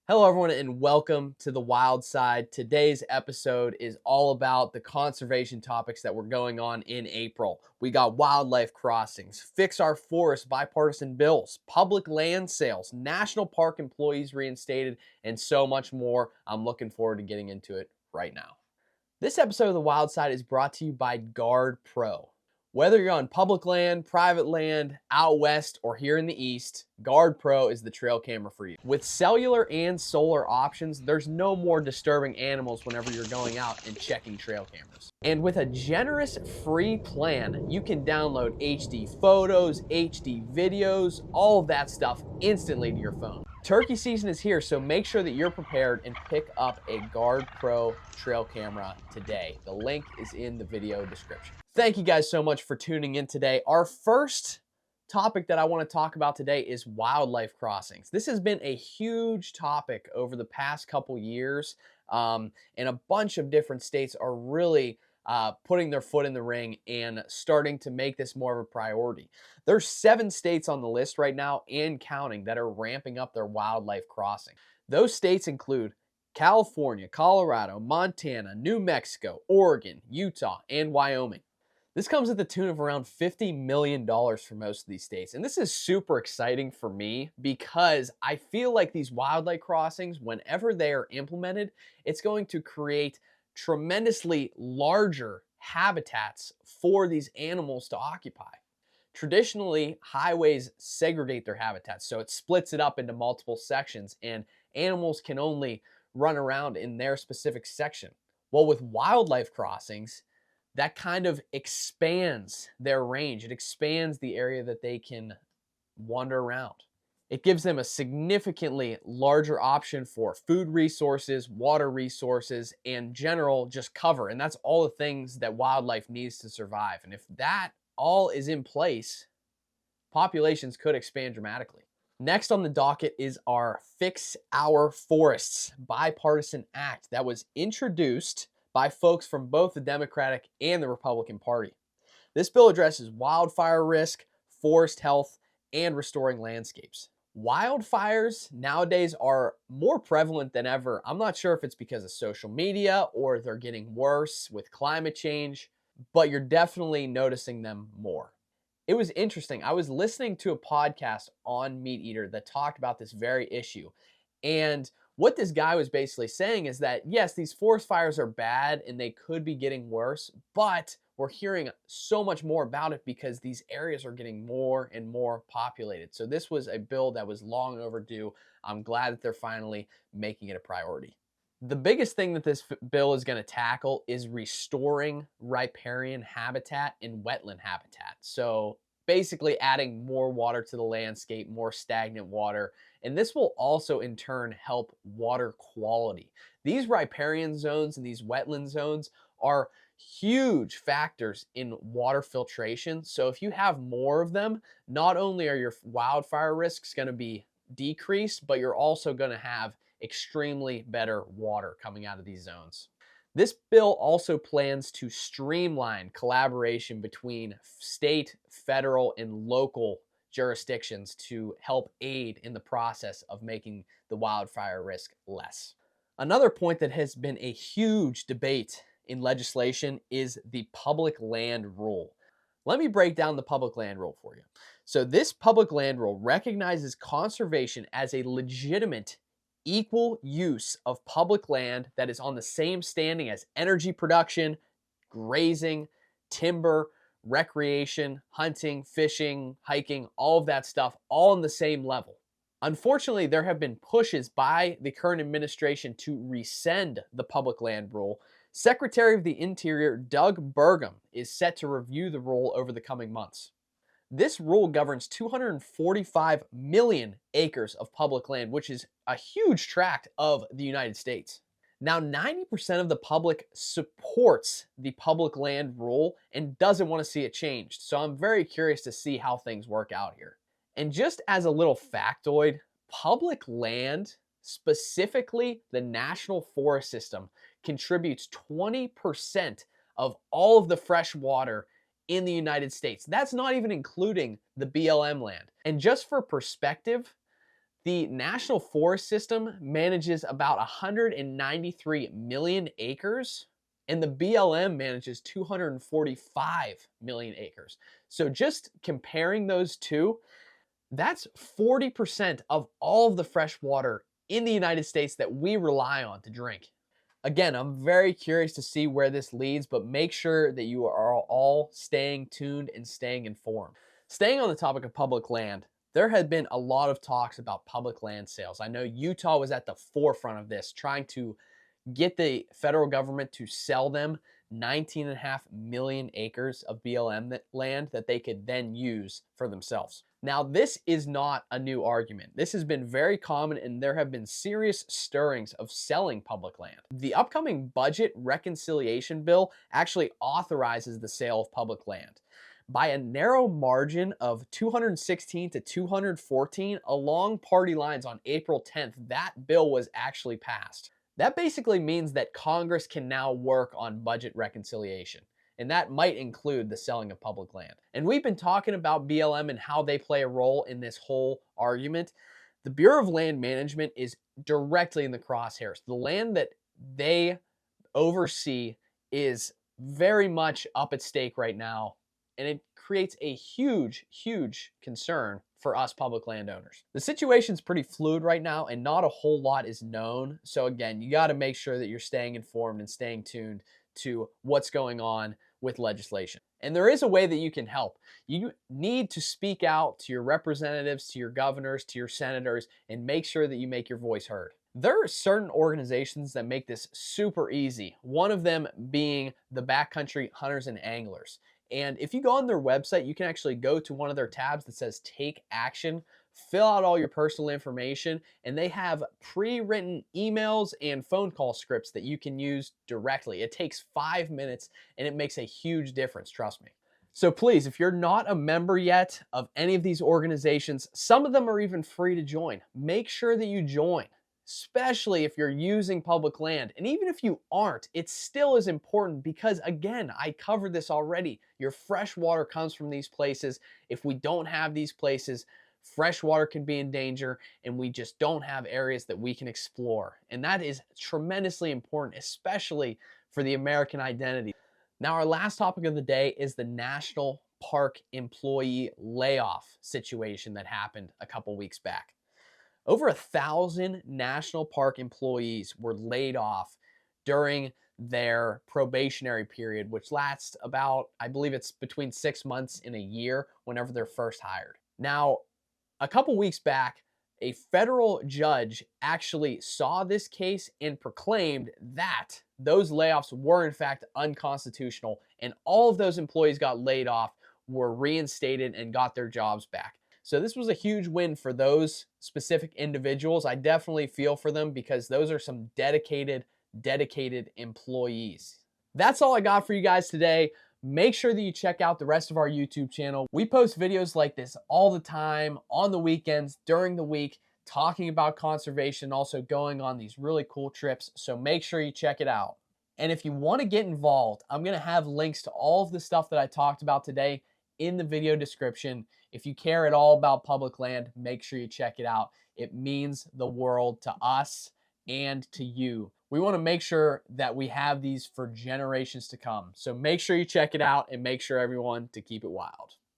Hello, everyone, and welcome to the Wild Side. Today's episode is all about the conservation topics that were going on in April. We got wildlife crossings, fix our forests bipartisan bills, public land sales, national park employees reinstated, and so much more. I'm looking forward to getting into it right now. This episode of the Wild Side is brought to you by GardePro. Whether you're on public land, private land, out west, or here in the east, GardePro is the trail camera for you. With cellular and solar options, there's no more disturbing animals whenever you're going out and checking trail cameras. And with a generous free plan, you can download HD photos, HD videos, all of that stuff instantly to your phone. Turkey season is here, so make sure that you're prepared and pick up a GardePro trail camera today. The link is in the video description. Thank you guys so much for tuning in today. Our first topic that I want to talk about today is wildlife crossings. This has been a huge topic over the past couple years, and a bunch of different states are really putting their foot in the ring and starting to make this more of a priority. There's 7 states on the list right now and counting that are ramping up their wildlife crossing. Those states include California, Colorado, Montana, New Mexico, Oregon, Utah, and Wyoming. This comes at the tune of around $50 million for most of these states. And this is super exciting for me because I feel like these wildlife crossings, whenever they are implemented, it's going to create tremendously larger habitats for these animals to occupy. Traditionally, highways segregate their habitats, so it splits it up into multiple sections, and animals can only run around in their specific section. Well, with wildlife crossings, that kind of expands their range. It expands the area that they can wander around. It gives them a significantly larger option for food resources, water resources, and general just cover. And that's all the things that wildlife needs to survive. And if that all is in place, populations could expand dramatically. Next on the docket is our Fix Our Forests bipartisan act that was introduced by folks from both the Democratic and the Republican Party. This bill addresses wildfire risk, forest health, and restoring landscapes. Wildfires nowadays are more prevalent than ever. I'm not sure if it's because of social media or they're getting worse with climate change, but you're definitely noticing them more. It was interesting. I was listening to a podcast on Meat Eater that talked about this very issue. And what this guy was basically saying is that, yes, these forest fires are bad and they could be getting worse, but we're hearing so much more about it because these areas are getting more and more populated. So this was a bill that was long overdue. I'm glad that they're finally making it a priority. The biggest thing that this bill is going to tackle is restoring riparian habitat and wetland habitat. So basically adding more water to the landscape, more stagnant water. And this will also in turn help water quality. These riparian zones and these wetland zones are huge factors in water filtration. So if you have more of them, not only are your wildfire risks going to be decreased, but you're also going to have extremely better water coming out of these zones. This bill also plans to streamline collaboration between state, federal, and local jurisdictions to help aid in the process of making the wildfire risk less. Another point that has been a huge debate in legislation is the public land rule. Let me break down the public land rule for you. So this public land rule recognizes conservation as a legitimate equal use of public land that is on the same standing as energy production, grazing, timber, recreation, hunting, fishing, hiking, all of that stuff, all on the same level. Unfortunately, there have been pushes by the current administration to rescind the public land rule. Secretary of the Interior Doug Burgum is set to review the rule over the coming months. This rule governs 245 million acres of public land, which is a huge tract of the United States. Now, 90% of the public supports the public land rule and doesn't want to see it changed. So I'm very curious to see how things work out here. And just as a little factoid, public land, specifically the National Forest System, contributes 20% of all of the fresh water in the United States. That's not even including the BLM land. And just for perspective, The National Forest System manages about 193 million acres, and the BLM manages 245 million acres. So just comparing those two, that's 40% of all of the fresh water in the United States that we rely on to drink. Again, I'm very curious to see where this leads, but make sure that you are all staying tuned and staying informed. Staying on the topic of public land, there had been a lot of talks about public land sales. I know Utah was at the forefront of this, trying to get the federal government to sell them 19.5 million acres of BLM land that they could then use for themselves. Now, this is not a new argument. This has been very common, and there have been serious stirrings of selling public land. The upcoming budget reconciliation bill actually authorizes the sale of public land. By a narrow margin of 216 to 214 along party lines on April 10th, that bill was actually passed. That basically means that Congress can now work on budget reconciliation, and that might include the selling of public land. And we've been talking about BLM and how they play a role in this whole argument. The Bureau of Land Management is directly in the crosshairs. The land that they oversee is very much up at stake right now, and it creates a huge, huge concern for us public landowners. The situation's pretty fluid right now, and not a whole lot is known. So again, you got to make sure that you're staying informed and staying tuned to what's going on with legislation. And there is a way that you can help. You need to speak out to your representatives, to your governors, to your senators, and make sure that you make your voice heard. There are certain organizations that make this super easy. One of them being the Backcountry Hunters and Anglers. And if you go on their website, you can actually go to one of their tabs that says Take Action, fill out all your personal information, and they have pre-written emails and phone call scripts that you can use directly. It takes 5 minutes and it makes a huge difference, trust me. So please, if you're not a member yet of any of these organizations, some of them are even free to join. Make sure that you join, especially if you're using public land. And even if you aren't, it still is important because, again, I covered this already. Your fresh water comes from these places. If we don't have these places, fresh water can be in danger, and we just don't have areas that we can explore. And that is tremendously important, especially for the American identity. Now, our last topic of the day is the National Park employee layoff situation that happened a couple weeks back. Over 1,000 national park employees were laid off during their probationary period, which lasts about, I believe it's between 6 months and a year whenever they're first hired. Now, a couple weeks back, a federal judge actually saw this case and proclaimed that those layoffs were in fact unconstitutional, and all of those employees got laid off, were reinstated, and got their jobs back. So this was a huge win for those specific individuals. I definitely feel for them because those are some dedicated employees. That's all I got for you guys today. Make sure that you check out the rest of our YouTube channel. We post videos like this all the time, on the weekends, during the week, talking about conservation, also going on these really cool trips. So make sure you check it out. And if you want to get involved, I'm going to have links to all of the stuff that I talked about today in the video description. If you care at all about public land, make sure you check it out. It means the world to us and to you. We want to make sure that we have these for generations to come. So make sure you check it out and make sure everyone to keep it wild.